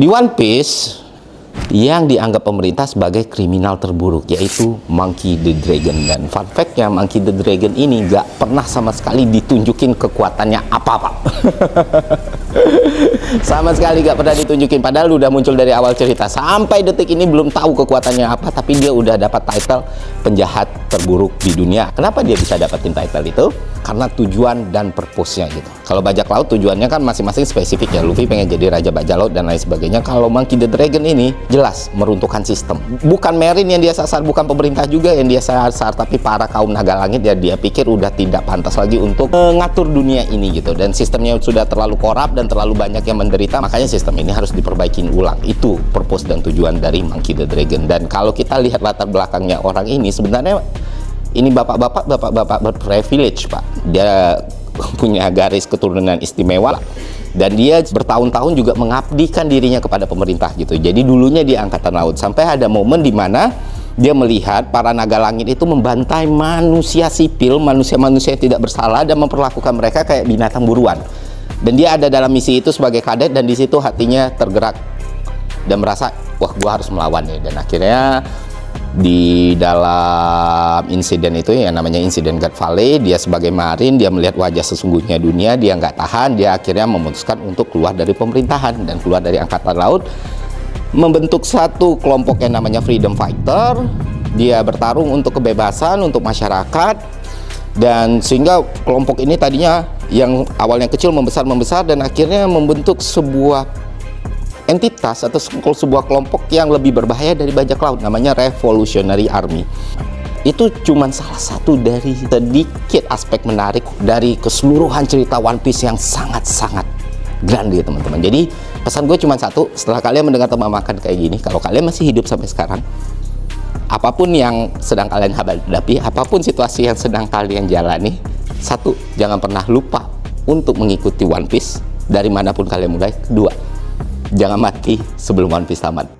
Di One Piece yang dianggap pemerintah sebagai kriminal terburuk, yaitu Monkey D. Dragon. Dan fun fact-nya, Monkey D. Dragon ini nggak pernah sama sekali ditunjukin kekuatannya apa-apa. Sama sekali nggak pernah ditunjukin, padahal udah muncul dari awal cerita. Sampai detik ini belum tahu kekuatannya apa, tapi dia udah dapat title penjahat terburuk di dunia. Kenapa dia bisa dapetin title itu? Karena tujuan dan purpose-nya gitu. Kalau bajak laut tujuannya kan masing-masing spesifik ya. Luffy pengen jadi raja bajak laut dan lain sebagainya. Kalau Monkey D. Dragon ini jelas meruntuhkan sistem. Bukan Marine yang dia sasar, bukan pemerintah juga yang dia sasar, tapi para kaum naga langit ya, dia pikir udah tidak pantas lagi untuk mengatur dunia ini gitu. Dan sistemnya sudah terlalu korup dan terlalu banyak yang menderita, makanya sistem ini harus diperbaikin ulang. Itu purpose dan tujuan dari Monkey D. Dragon. Dan kalau kita lihat latar belakangnya orang ini, sebenarnya ini bapak-bapak berprivilege, Pak. Dia punya garis keturunan istimewa dan dia bertahun-tahun juga mengabdikan dirinya kepada pemerintah gitu. Jadi dulunya di Angkatan Laut, sampai ada momen di mana dia melihat para naga langit itu membantai manusia sipil, manusia-manusia yang tidak bersalah, dan memperlakukan mereka kayak binatang buruan. Dan dia ada dalam misi itu sebagai kadet, dan di situ hatinya tergerak dan merasa, wah, gua harus melawan nih. Dan akhirnya di dalam insiden itu yang namanya insiden God Valley, dia sebagai marin, dia melihat wajah sesungguhnya dunia, dia nggak tahan, dia akhirnya memutuskan untuk keluar dari pemerintahan dan keluar dari Angkatan Laut, membentuk satu kelompok yang namanya Freedom Fighter. Dia bertarung untuk kebebasan, untuk masyarakat, dan sehingga kelompok ini tadinya yang awalnya kecil membesar dan akhirnya membentuk sebuah entitas atau sebuah kelompok yang lebih berbahaya dari bajak laut, namanya Revolutionary Army. Itu cuma salah satu dari sedikit aspek menarik dari keseluruhan cerita One Piece yang sangat-sangat grande, teman-teman. Jadi pesan gue cuma satu, setelah kalian mendengar Tema Makan kayak gini, kalau kalian masih hidup sampai sekarang, apapun yang sedang kalian hadapi, apapun situasi yang sedang kalian jalani, satu, jangan pernah lupa untuk mengikuti One Piece dari manapun kalian mulai. Kedua, jangan mati sebelum One Piece tamat.